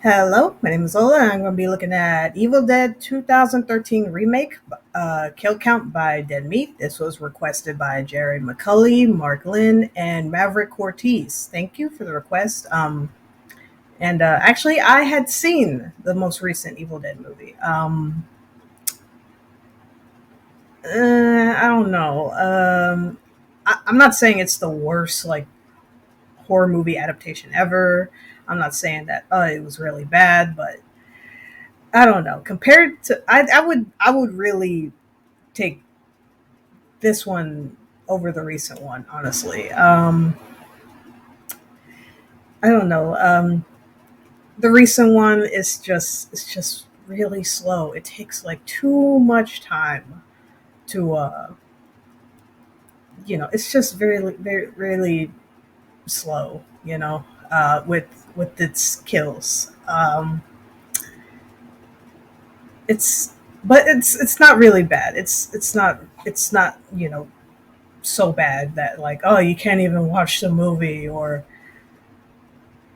Hello, my name is Ola, and I'm going to be looking at Evil Dead 2013 Remake, Kill Count by DeadMeat. This was requested by Jared McCulley, Mark Lynn, and Maverick Ortiz. Thank you for the request. Actually, I had seen the most recent Evil Dead movie. I don't know. I'm not saying it's the worst, like, horror movie adaptation ever. I'm not saying that it was really bad, but I don't know. Compared to, I would really take this one over the recent one. Honestly, I don't know. The recent one is just really slow. It takes like too much time to it's just very really slow. With its kills. It's but it's not really bad. It's not so bad that, like, oh, you can't even watch the movie, or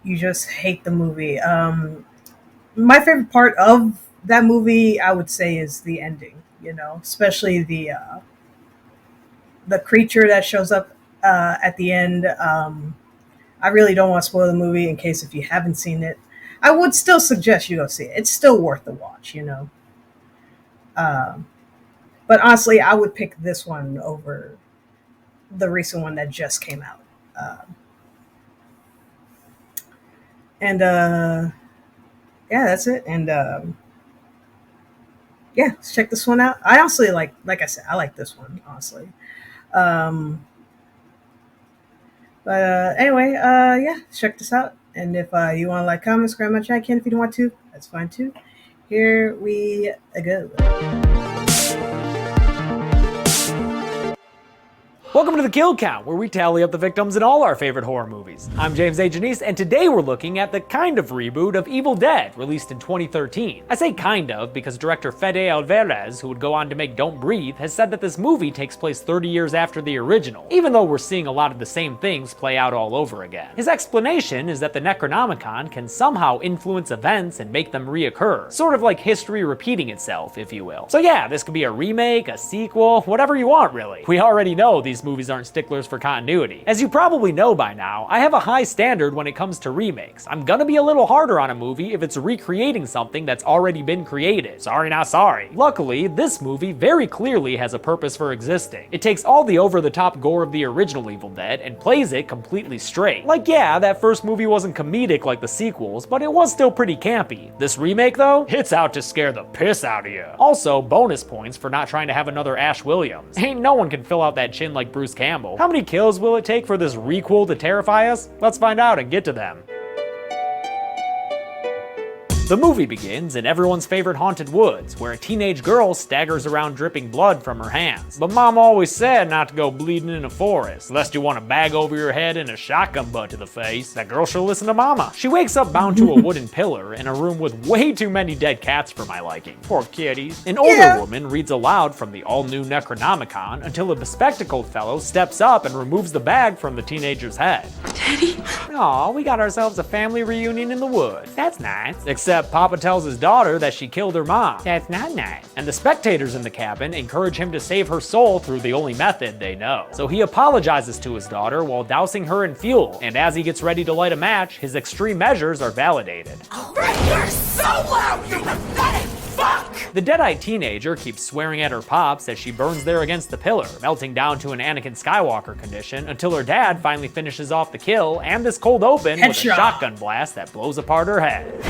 you just hate the movie. My favorite part of that movie, I would say, is the ending. Especially the creature that shows up at the end. I really don't want to spoil the movie in case if you haven't seen it. I would still suggest you go see it. It's still worth the watch. Um, but honestly, I would pick this one over the recent one that just came out. And Yeah, that's it. And Yeah, let's check this one out. I honestly like I said, I like this one honestly. Um, anyway, yeah, check this out. And if you want to like, comment, subscribe my channel, can if you don't want to, that's fine too. Here we go. Welcome to the Kill Count, where we tally up the victims in all our favorite horror movies. I'm James A. Janice, and today we're looking at the kind of reboot of Evil Dead, released in 2013. I say kind of because director Fede Alvarez, who would go on to make Don't Breathe, has said that this movie takes place 30 years after the original, even though we're seeing a lot of the same things play out all over again. His explanation is that the Necronomicon can somehow influence events and make them reoccur, sort of like history repeating itself, if you will. So yeah, this could be a remake, a sequel, whatever you want really. We already know these movies aren't sticklers for continuity. As you probably know by now, I have a high standard when it comes to remakes. I'm gonna be a little harder on a movie if it's recreating something that's already been created. Sorry not sorry. Luckily, this movie very clearly has a purpose for existing. It takes all the over-the-top gore of the original Evil Dead and plays it completely straight. Like, yeah, that first movie wasn't comedic like the sequels, but it was still pretty campy. This remake though, it's out to scare the piss out of you. Also, bonus points for not trying to have another Ash Williams. Ain't no one can fill out that chin like Bruce Campbell. How many kills will it take for this requel to terrify us? Let's find out and get to them. The movie begins in everyone's favorite haunted woods, where a teenage girl staggers around dripping blood from her hands. But mom always said not to go bleeding in a forest, lest you want a bag over your head and a shotgun butt to the face. That girl should listen to mama. She wakes up bound to a wooden pillar in a room with way too many dead cats for my liking. Poor kitties. An older woman reads aloud from the all-new Necronomicon until a bespectacled fellow steps up and removes the bag from the teenager's head. Daddy? Aw, we got ourselves a family reunion in the woods. That's nice. Except Papa tells his daughter that she killed her mom. That's not nice. And the spectators in the cabin encourage him to save her soul through the only method they know. So he apologizes to his daughter while dousing her in fuel, and as he gets ready to light a match, his extreme measures are validated. You're so loud, you pathetic fuck! The dead-eyed teenager keeps swearing at her pops as she burns there against the pillar, melting down to an Anakin Skywalker condition until her dad finally finishes off the kill and this cold open with a shotgun blast that blows apart her head.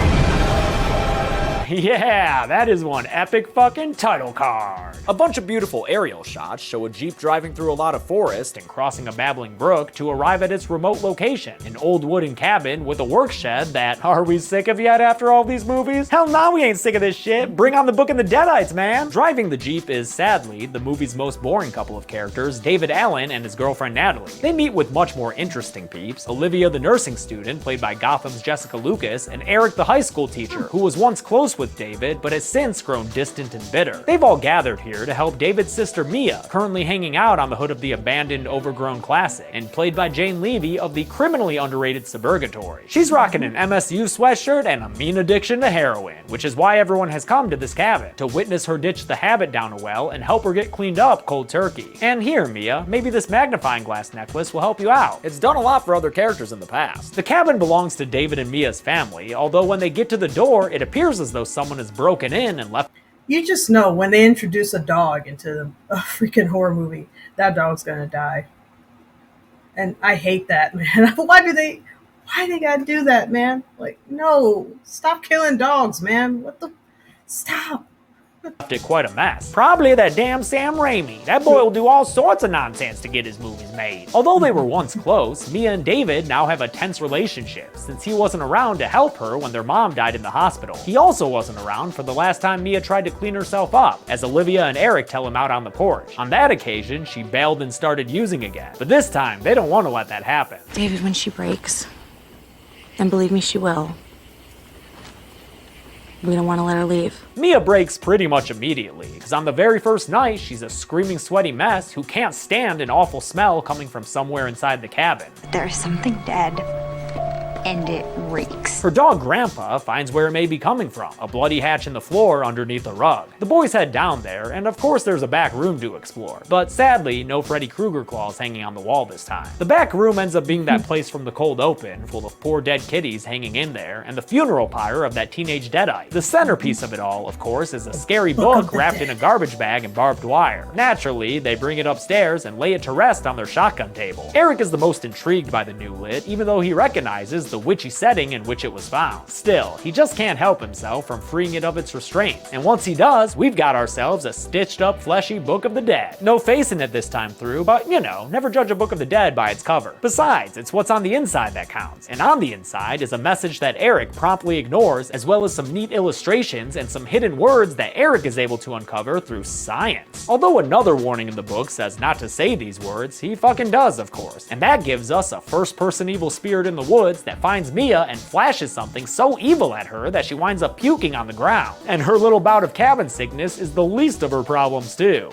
Yeah, that is one epic fucking title card. A bunch of beautiful aerial shots show a Jeep driving through a lot of forest and crossing a babbling brook to arrive at its remote location, an old wooden cabin with a work shed that, are we sick of yet after all these movies? Hell no, we ain't sick of this shit. Bring on the Book and the Deadites, man. Driving the Jeep is, sadly, the movie's most boring couple of characters, David Allen and his girlfriend Natalie. They meet with much more interesting peeps, Olivia the nursing student, played by Gotham's Jessica Lucas, and Eric the high school teacher, who was once close close with David, but has since grown distant and bitter. They've all gathered here to help David's sister Mia, currently hanging out on the hood of the abandoned, overgrown classic, and played by Jane Levy of the criminally underrated Suburgatory. She's rocking an MSU sweatshirt and a mean addiction to heroin, which is why everyone has come to this cabin, to witness her ditch the habit down a well and help her get cleaned up cold turkey. And here, Mia, maybe this magnifying glass necklace will help you out. It's done a lot for other characters in the past. The cabin belongs to David and Mia's family, although when they get to the door, it appears as though someone has broken in and left. You just know when they introduce a dog into a freaking horror movie, that dog's gonna die. And I hate that, man. Why they gotta do that, man? Like, no, stop killing dogs, man. What the? Stop. It quite a mess. Probably that damn Sam Raimi. That boy will do all sorts of nonsense to get his movies made. Although they were once close, Mia and David now have a tense relationship, since he wasn't around to help her when their mom died in the hospital. He also wasn't around for the last time Mia tried to clean herself up, as Olivia and Eric tell him out on the porch. On that occasion, she bailed and started using again. But this time, they don't want to let that happen. David, when she breaks, and believe me, she will, we don't want to let her leave. Mia breaks pretty much immediately, because on the very first night, she's a screaming sweaty mess who can't stand an awful smell coming from somewhere inside the cabin. There's something dead, and it reeks. Her dog Grandpa finds where it may be coming from, a bloody hatch in the floor underneath a rug. The boys head down there, and of course there's a back room to explore, but sadly, no Freddy Krueger claws hanging on the wall this time. The back room ends up being that place from the cold open, full of poor dead kitties hanging in there, and the funeral pyre of that teenage deadite. The centerpiece of it all, of course, is a scary book wrapped in a garbage bag and barbed wire. Naturally, they bring it upstairs and lay it to rest on their shotgun table. Eric is the most intrigued by the new lit, even though he recognizes the witchy setting in which it was found. Still, he just can't help himself from freeing it of its restraints, and once he does, we've got ourselves a stitched up fleshy Book of the Dead. No face in it this time through, but you know, never judge a Book of the Dead by its cover. Besides, it's what's on the inside that counts, and on the inside is a message that Eric promptly ignores, as well as some neat illustrations and some hidden words that Eric is able to uncover through science. Although another warning in the book says not to say these words, he fucking does, of course, and that gives us a first-person evil spirit in the woods that finds Mia and flashes something so evil at her that she winds up puking on the ground. And her little bout of cabin sickness is the least of her problems too.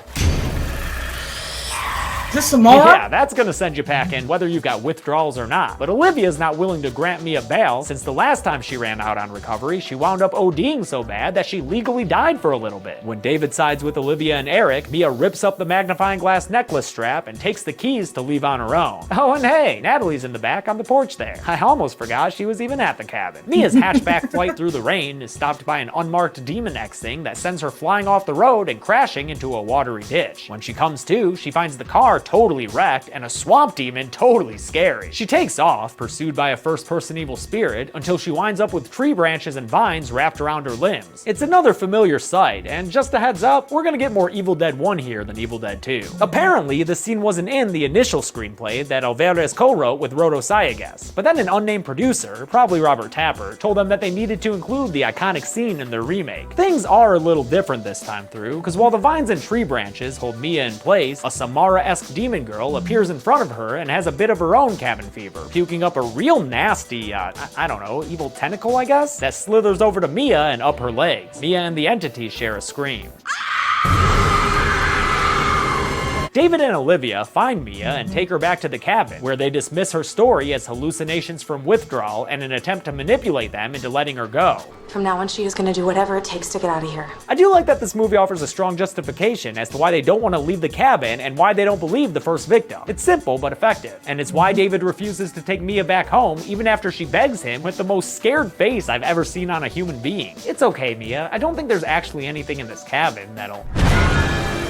Is this some more? Yeah, that's gonna send you packing whether you've got withdrawals or not. But Olivia's not willing to grant Mia bail, since the last time she ran out on recovery, she wound up ODing so bad that she legally died for a little bit. When David sides with Olivia and Eric, Mia rips up the magnifying glass necklace strap and takes the keys to leave on her own. Oh, and hey, Natalie's in the back on the porch there. I almost forgot she was even at the cabin. Mia's hatchback flight through the rain is stopped by an unmarked demon X thing that sends her flying off the road and crashing into a watery ditch. When she comes to, she finds the car totally wrecked and a swamp demon totally scary. She takes off, pursued by a first-person evil spirit, until she winds up with tree branches and vines wrapped around her limbs. It's another familiar sight, and just a heads up, we're gonna get more Evil Dead 1 here than Evil Dead 2. Apparently, the scene wasn't in the initial screenplay that Alvarez co-wrote with Rodo Sayagues, but then an unnamed producer, probably Robert Tapper, told them that they needed to include the iconic scene in their remake. Things are a little different this time through, because while the vines and tree branches hold Mia in place, a Samara-esque demon girl appears in front of her and has a bit of her own cabin fever, puking up a real nasty, I don't know, evil tentacle, I guess, that slithers over to Mia and up her legs. Mia and the entity share a scream. David and Olivia find Mia and take her back to the cabin, where they dismiss her story as hallucinations from withdrawal and an attempt to manipulate them into letting her go. From now on, she is going to do whatever it takes to get out of here. I do like that this movie offers a strong justification as to why they don't want to leave the cabin and why they don't believe the first victim. It's simple but effective, and it's why David refuses to take Mia back home even after she begs him with the most scared face I've ever seen on a human being. It's okay, Mia. I don't think there's actually anything in this cabin that'll...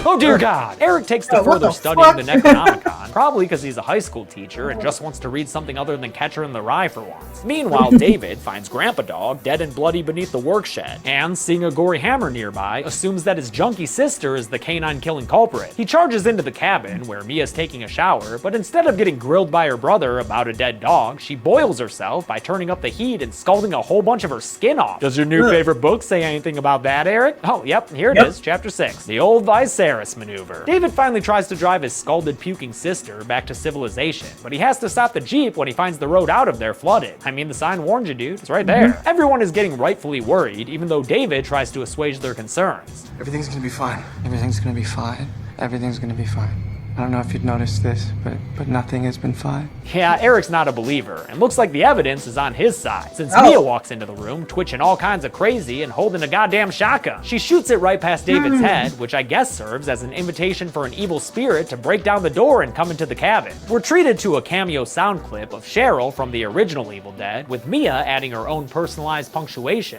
Oh dear God! Eric takes to further studying the Necronomicon, probably because he's a high school teacher and just wants to read something other than Catcher in the Rye for once. Meanwhile, David finds Grandpa Dog dead and bloody beneath the work shed, and seeing a gory hammer nearby, assumes that his junkie sister is the canine-killing culprit. He charges into the cabin, where Mia's taking a shower, but instead of getting grilled by her brother about a dead dog, she boils herself by turning up the heat and scalding a whole bunch of her skin off. Does your new favorite book say anything about that, Eric? Oh, yep, here it is, Chapter 6, The Old Vicarious. Ferris maneuver. David finally tries to drive his scalded, puking sister back to civilization, but he has to stop the Jeep when he finds the road out of there flooded. I mean, the sign warned you, dude. It's right there. Everyone is getting rightfully worried, even though David tries to assuage their concerns. Everything's gonna be fine. Everything's gonna be fine. Everything's gonna be fine. I don't know if you'd noticed this, but nothing has been fine. Yeah, Eric's not a believer, and looks like the evidence is on his side, since Mia walks into the room, twitching all kinds of crazy and holding a goddamn shotgun. She shoots it right past David's head, which I guess serves as an invitation for an evil spirit to break down the door and come into the cabin. We're treated to a cameo sound clip of Cheryl from the original Evil Dead, with Mia adding her own personalized punctuation.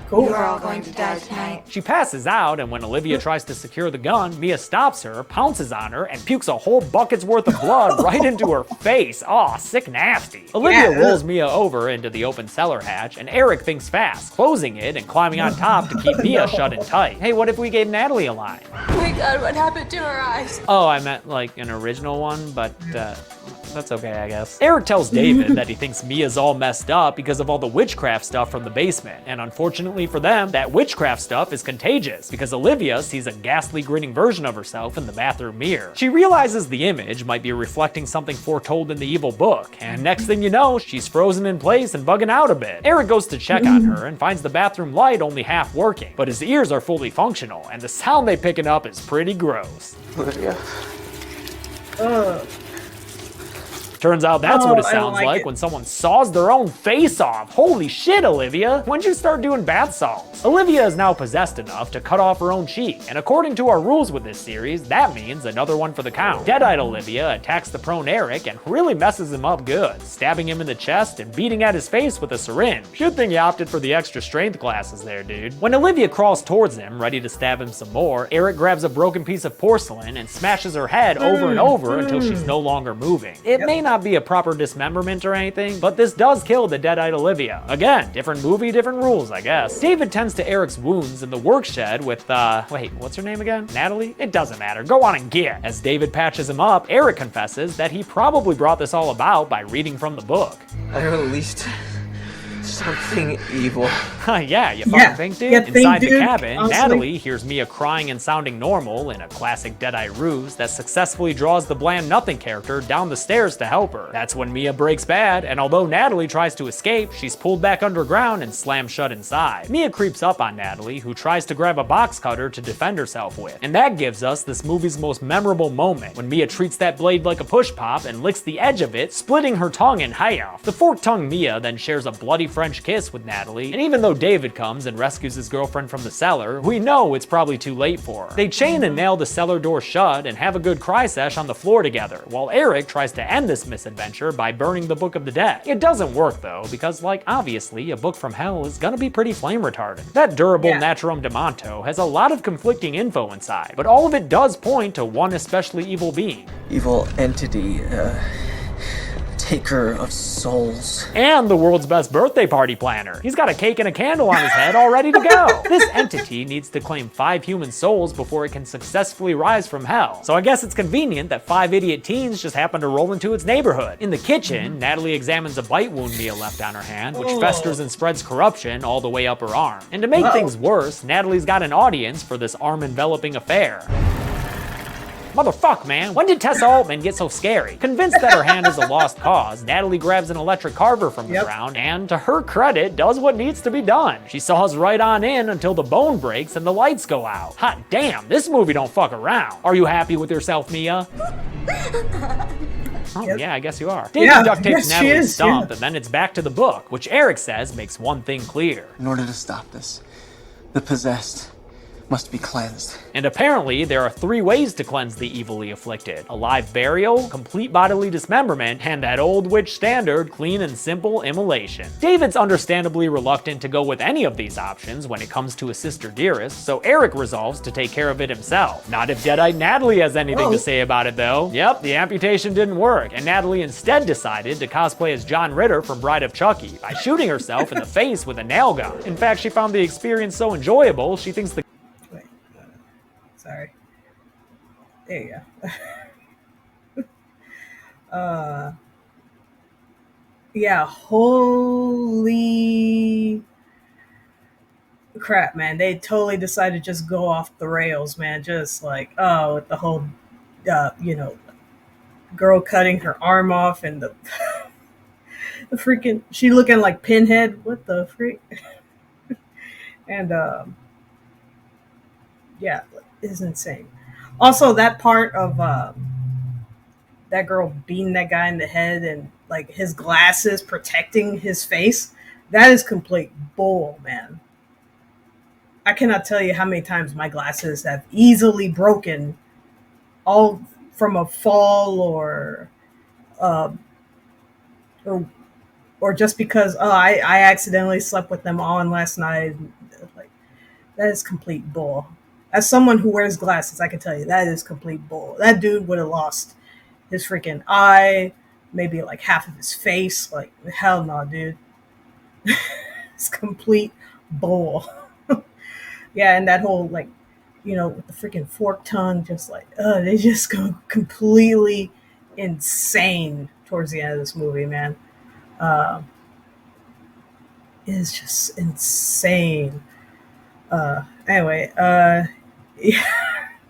Cool. We're all going to die tonight. She passes out, and when Olivia tries to secure the gun, Mia stops her, pounces on her, and pukes a whole bucket's worth of blood right into her face. Aw, sick nasty. Olivia rolls Mia over into the open cellar hatch, and Eric thinks fast, closing it and climbing on top to keep Mia shut and tight. Hey, what if we gave Natalie a line? Oh my god, what happened to her eyes? Oh, I meant like an original one, but that's okay, I guess. Eric tells David that he thinks Mia's all messed up because of all the witchcraft stuff from the basement, and unfortunately for them, that witchcraft stuff is contagious because Olivia sees a ghastly grinning version of herself in the bathroom mirror. She realizes the image might be reflecting something foretold in the evil book, and next thing you know, she's frozen in place and bugging out a bit. Eric goes to check on her and finds the bathroom light only half working, but his ears are fully functional, and the sound they picking up is pretty gross. Olivia. Turns out that's what it I don't sounds like like it. when someone saws their own face off. Holy shit, Olivia. When'd you start doing bath salts? Olivia is now possessed enough to cut off her own cheek, and according to our rules with this series, that means another one for the count. Dead-eyed Olivia attacks the prone Eric and really messes him up good, stabbing him in the chest and beating at his face with a syringe. Good thing you opted for the extra strength glasses there, dude. When Olivia crawls towards him, ready to stab him some more, Eric grabs a broken piece of porcelain and smashes her head over and over until she's no longer moving. It may not be a proper dismemberment or anything, but this does kill the dead-eyed Olivia. Again, different movie, different rules, I guess. David tends to Eric's wounds in the work shed with, wait, what's her name again? Natalie? It doesn't matter. Go on and get. As David patches him up, Eric confesses that he probably brought this all about by reading from the book. I released something evil. Yeah, you fucking think, dude? Yeah, think, Inside the dude. cabin, Honestly. Natalie hears Mia crying and sounding normal in a classic Deadeye ruse that successfully draws the bland nothing character down the stairs to help her. That's when Mia breaks bad, and although Natalie tries to escape, she's pulled back underground and slammed shut inside. Mia creeps up on Natalie, who tries to grab a box cutter to defend herself with. And that gives us this movie's most memorable moment, when Mia treats that blade like a push pop and licks the edge of it, splitting her tongue in half. The forked-tongued Mia then shares a bloody French kiss with Natalie, and even though David comes and rescues his girlfriend from the cellar, we know it's probably too late for her. They chain and nail the cellar door shut and have a good cry sesh on the floor together, while Eric tries to end this misadventure by burning the Book of the Dead. It doesn't work though, because like obviously a book from hell is gonna be pretty flame retardant. That durable Naturum de Monto has a lot of conflicting info inside, but all of it does point to one especially evil being. Evil entity, taker of souls. And the world's best birthday party planner. He's got a cake and a candle on his head all ready to go. This entity needs to claim 5 human souls before it can successfully rise from hell. So I guess it's convenient that 5 idiot teens just happen to roll into its neighborhood. In the kitchen, Natalie examines a bite wound Mia left on her hand, which festers and spreads corruption all the way up her arm. And to make things worse, Natalie's got an audience for this arm-enveloping affair. Motherfuck, man. When did Tessa Altman get so scary? Convinced that her hand is a lost cause, Natalie grabs an electric carver from the ground and, to her credit, does what needs to be done. She saws right on in until the bone breaks and the lights go out. Hot damn, this movie don't fuck around. Are you happy with yourself, Mia? Oh, yeah, I guess you are. David duct tapes Natalie's stump, and then it's back to the book, which Eric says makes one thing clear. In order to stop this, the possessed must be cleansed. And apparently, there are 3 ways to cleanse the evilly afflicted: a live burial, complete bodily dismemberment, and that old witch standard, clean and simple immolation. David's understandably reluctant to go with any of these options when it comes to his sister dearest, so Eric resolves to take care of it himself. Not if Deadite Natalie has anything to say about it though. Yep, the amputation didn't work, and Natalie instead decided to cosplay as John Ritter from Bride of Chucky by shooting herself in the face with a nail gun. In fact, she found the experience so enjoyable, she thinks the Sorry. There you go. Yeah, holy. crap, man. They totally decided to just go off the rails, man. Just like, oh, with the whole, you know, girl cutting her arm off and the freaking, she looking like Pinhead. What the freak? And, yeah, it's insane. Also, that part of that girl beating that guy in the head and like his glasses protecting his face, that is complete bull, man. I cannot tell you how many times my glasses have easily broken, all from a fall uh, or or just because I accidentally slept with them on last night. Like, that is complete bull. As someone who wears glasses, I can tell you that is complete bull. That dude would have lost his freaking eye, maybe like half of his face. Like, hell no, dude. It's complete bull. Yeah, and that whole like, you know, with the freaking fork tongue, just like, they just go completely insane towards the end of this movie, man. Uh, it's just insane. Anyway, yeah.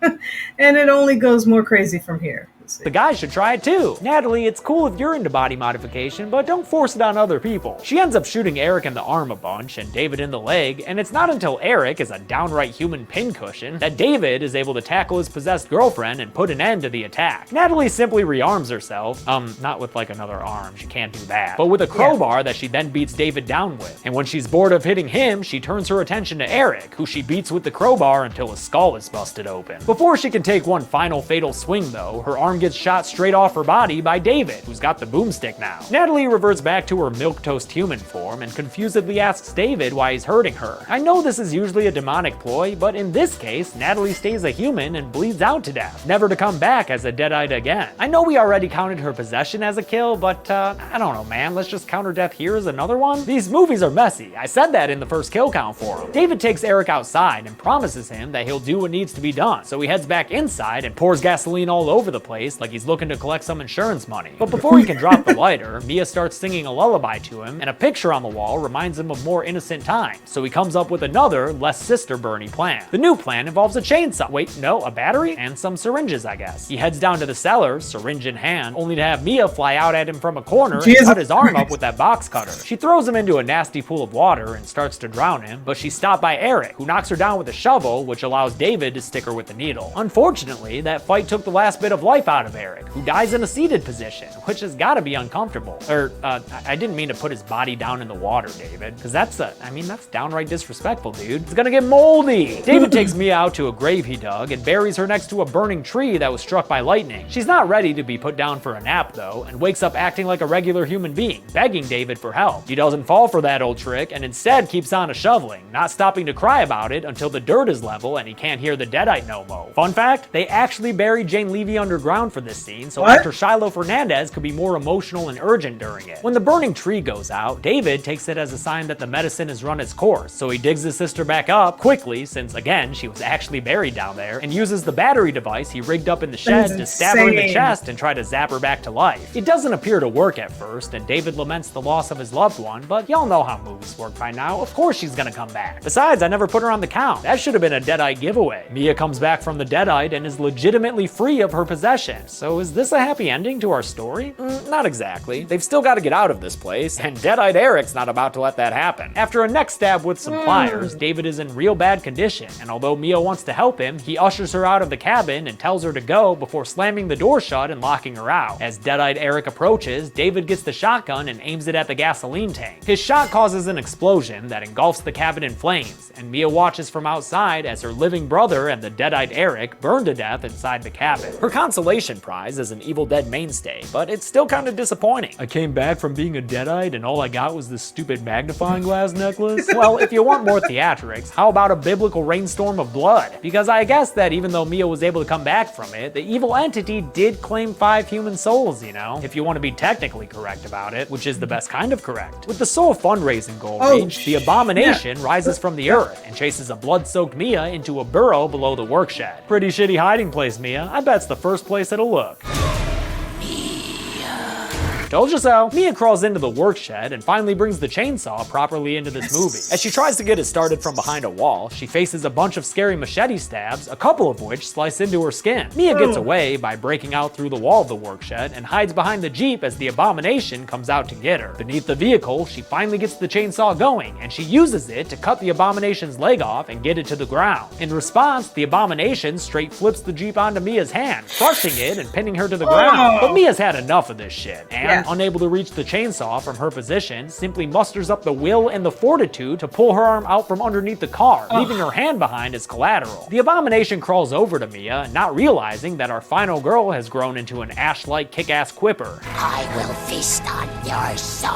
And it only goes more crazy from here. The guys should try it too. Natalie, it's cool if you're into body modification, but don't force it on other people. She ends up shooting Eric in the arm a bunch and David in the leg, and it's not until Eric is a downright human pincushion that David is able to tackle his possessed girlfriend and put an end to the attack. Natalie simply rearms herself, not with like another arm, she can't do that, but with a crowbar that she then beats David down with. And when she's bored of hitting him, she turns her attention to Eric, who she beats with the crowbar until his skull is busted open. Before she can take one final fatal swing though, her arm gets shot straight off her body by David, who's got the boomstick now. Natalie reverts back to her milquetoast human form and confusedly asks David why he's hurting her. I know this is usually a demonic ploy, but in this case, Natalie stays a human and bleeds out to death, never to come back as a deadite again. I know we already counted her possession as a kill, but I don't know, man, let's just count her death here as another one? These movies are messy. I said that in the first kill count for him. David takes Eric outside and promises him that he'll do what needs to be done, so he heads back inside and pours gasoline all over the place like he's looking to collect some insurance money. But before he can drop the lighter, Mia starts singing a lullaby to him, and a picture on the wall reminds him of more innocent times, so he comes up with another, less sister Bernie plan. The new plan involves a chainsaw, wait, no, a battery? And some syringes, I guess. He heads down to the cellar, syringe in hand, only to have Mia fly out at him from a corner and cut his arm up with that box cutter. She throws him into a nasty pool of water and starts to drown him, but she's stopped by Eric, who knocks her down with a shovel, which allows David to stick her with the needle. Unfortunately, that fight took the last bit of life out of Eric, who dies in a seated position, which has gotta be uncomfortable. I didn't mean to put his body down in the water, David, because that's downright disrespectful, dude. It's gonna get moldy. David takes Mia out to a grave he dug and buries her next to a burning tree that was struck by lightning. She's not ready to be put down for a nap, though, and wakes up acting like a regular human being, begging David for help. He doesn't fall for that old trick and instead keeps on shoveling, not stopping to cry about it until the dirt is level and he can't hear the deadite no mo. Fun fact, they actually buried Jane Levy underground for this scene, so actor Shiloh Fernandez could be more emotional and urgent during it. When the burning tree goes out, David takes it as a sign that the medicine has run its course, so he digs his sister back up quickly, since again, she was actually buried down there, and uses the battery device he rigged up in the shed to stab her in the chest and try to zap her back to life. It doesn't appear to work at first, and David laments the loss of his loved one, but y'all know how movies work by now, of course she's gonna come back. Besides, I never put her on the count. That should have been a deadite giveaway. Mia comes back from the deadite and is legitimately free of her possession. So is this a happy ending to our story? Not exactly. They've still got to get out of this place, and Deadite Eric's not about to let that happen. After a neck stab with some pliers, David is in real bad condition, and although Mia wants to help him, he ushers her out of the cabin and tells her to go before slamming the door shut and locking her out. As Deadite Eric approaches, David gets the shotgun and aims it at the gasoline tank. His shot causes an explosion that engulfs the cabin in flames, and Mia watches from outside as her living brother and the Deadite Eric burn to death inside the cabin. Her consolation prize is an Evil Dead mainstay, but it's still kind of disappointing. I came back from being a deadite and all I got was this stupid magnifying glass necklace? Well, if you want more theatrics, how about a biblical rainstorm of blood? Because I guess that even though Mia was able to come back from it, the evil entity did claim 5 human souls, you know? If you want to be technically correct about it, which is the best kind of correct. With the soul fundraising goal reached, the abomination rises from the earth and chases a blood-soaked Mia into a burrow below the work shed. Pretty shitty hiding place, Mia. I bet it's the first place it'll look. Told you so. Mia crawls into the work shed and finally brings the chainsaw properly into this movie. As she tries to get it started from behind a wall, she faces a bunch of scary machete stabs, a couple of which slice into her skin. Mia gets away by breaking out through the wall of the work shed and hides behind the Jeep as the Abomination comes out to get her. Beneath the vehicle, she finally gets the chainsaw going, and she uses it to cut the Abomination's leg off and get it to the ground. In response, the Abomination straight flips the Jeep onto Mia's hand, crushing it and pinning her to the ground. But Mia's had enough of this shit, and unable to reach the chainsaw from her position, simply musters up the will and the fortitude to pull her arm out from underneath the car, leaving her hand behind as collateral. The Abomination crawls over to Mia, not realizing that our final girl has grown into an Ash-like kick-ass quipper. I will feast on your soul.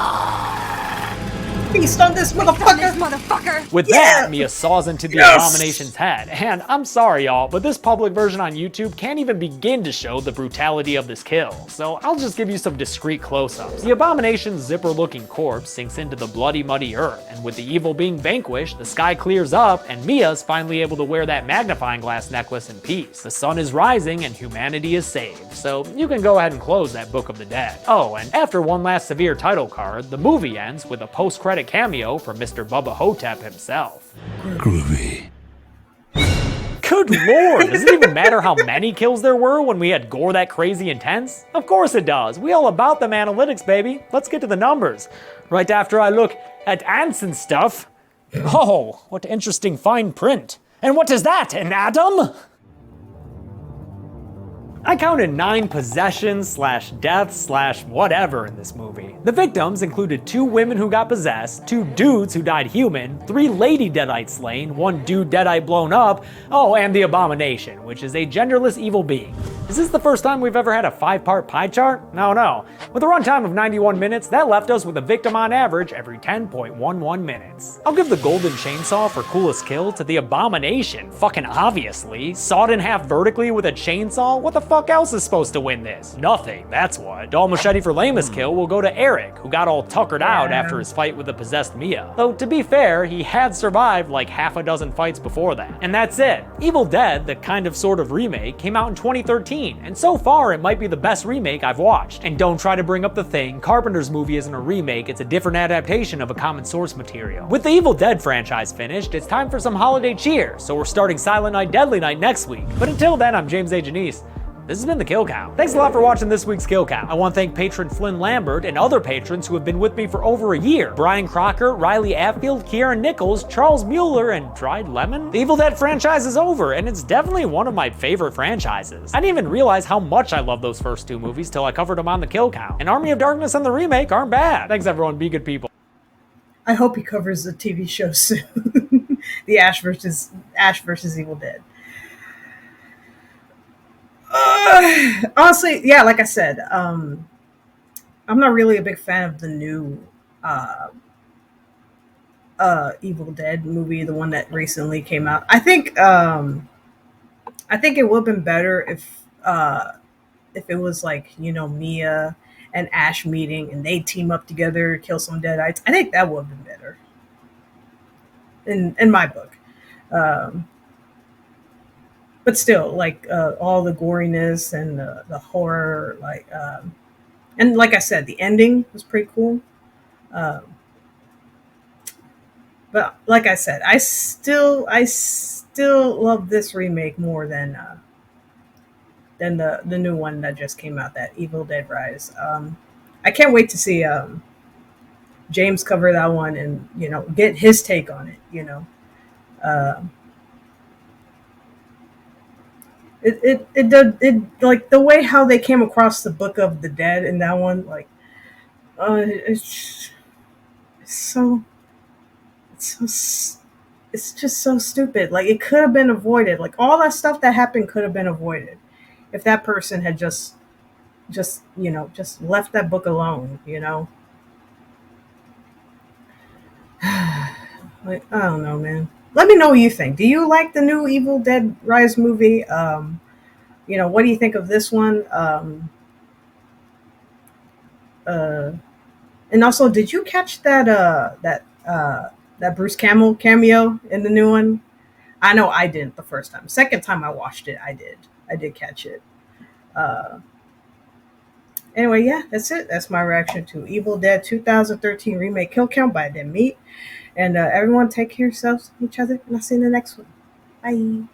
Feast on this motherfucker! With that, Mia saws into the Abomination's head, and I'm sorry y'all, but this public version on YouTube can't even begin to show the brutality of this kill, so I'll just give you some discreet close-ups. The Abomination's zipper-looking corpse sinks into the bloody muddy earth, and with the evil being vanquished, the sky clears up, and Mia's finally able to wear that magnifying glass necklace in peace. The sun is rising, and humanity is saved, so you can go ahead and close that Book of the Dead. Oh, and after one last severe title card, the movie ends with a post-credit cameo from Mr. Bubba Hotep himself. Groovy. Good lord, does it even matter how many kills there were when we had gore that crazy intense? Of course it does. We all about them analytics, baby. Let's get to the numbers. Right after I look at ants and stuff. Oh, what interesting fine print. And what is that, an atom? I counted 9 possessions / deaths / whatever in this movie. The victims included 2 women who got possessed, 2 dudes who died human, 3 lady deadites slain, 1 dude deadite blown up, oh, and the Abomination, which is a genderless evil being. Is this the first time we've ever had a 5-part pie chart? No. With a runtime of 91 minutes, that left us with a victim on average every 10.11 minutes. I'll give the golden chainsaw for coolest kill to the Abomination, fucking obviously. Sawed in half vertically with a chainsaw? What the fuck else is supposed to win this? Nothing, that's what. Dull machete for lamest kill will go to Eric, who got all tuckered out after his fight with the possessed Mia. Though, to be fair, he had survived like half a dozen fights before that. And that's it. Evil Dead, the kind of sort of remake, came out in 2013, and so far it might be the best remake I've watched. And don't try to bring up the thing, Carpenter's movie isn't a remake, it's a different adaptation of a common source material. With the Evil Dead franchise finished, it's time for some holiday cheer, so we're starting Silent Night Deadly Night next week. But until then, I'm James A. Janice. This has been The Kill Count. Thanks a lot for watching this week's Kill Count. I want to thank patron Flynn Lambert and other patrons who have been with me for over a year. Brian Crocker, Riley Atfield, Kieran Nichols, Charles Mueller, and Dried Lemon. The Evil Dead franchise is over, and it's definitely one of my favorite franchises. I didn't even realize how much I love those first 2 movies till I covered them on The Kill Count. And Army of Darkness and the remake aren't bad. Thanks everyone, be good people. I hope he covers the TV show soon. The Ash versus Evil Dead. Honestly, yeah, like I said, I'm not really a big fan of the new Evil Dead movie, the one that recently came out. I think it would have been better if it was like, Mia and Ash meeting and they team up together, kill some deadites. I think that would have been better in my book. But still, like all the goriness and the horror, and like I said, the ending was pretty cool. But like I said, I still love this remake more than the new one that just came out, that Evil Dead Rise. I can't wait to see James cover that one and get his take on it. It like the way how they came across the Book of the Dead in that one, like it's just so stupid. Like, it could have been avoided. Like, all that stuff that happened could have been avoided if that person had just left that book alone. Like, I don't know, man. Let me know what you think. Do you like the new Evil Dead Rise movie? What do you think of this one? And also, did you catch that Bruce Campbell cameo in the new one? I know I didn't the first time. Second time I watched it, I did catch it. Anyway, yeah, that's it. That's my reaction to Evil Dead 2013 remake Kill Count by DeadMeat. And everyone take care of yourselves, each other, and I'll see you in the next one. Bye.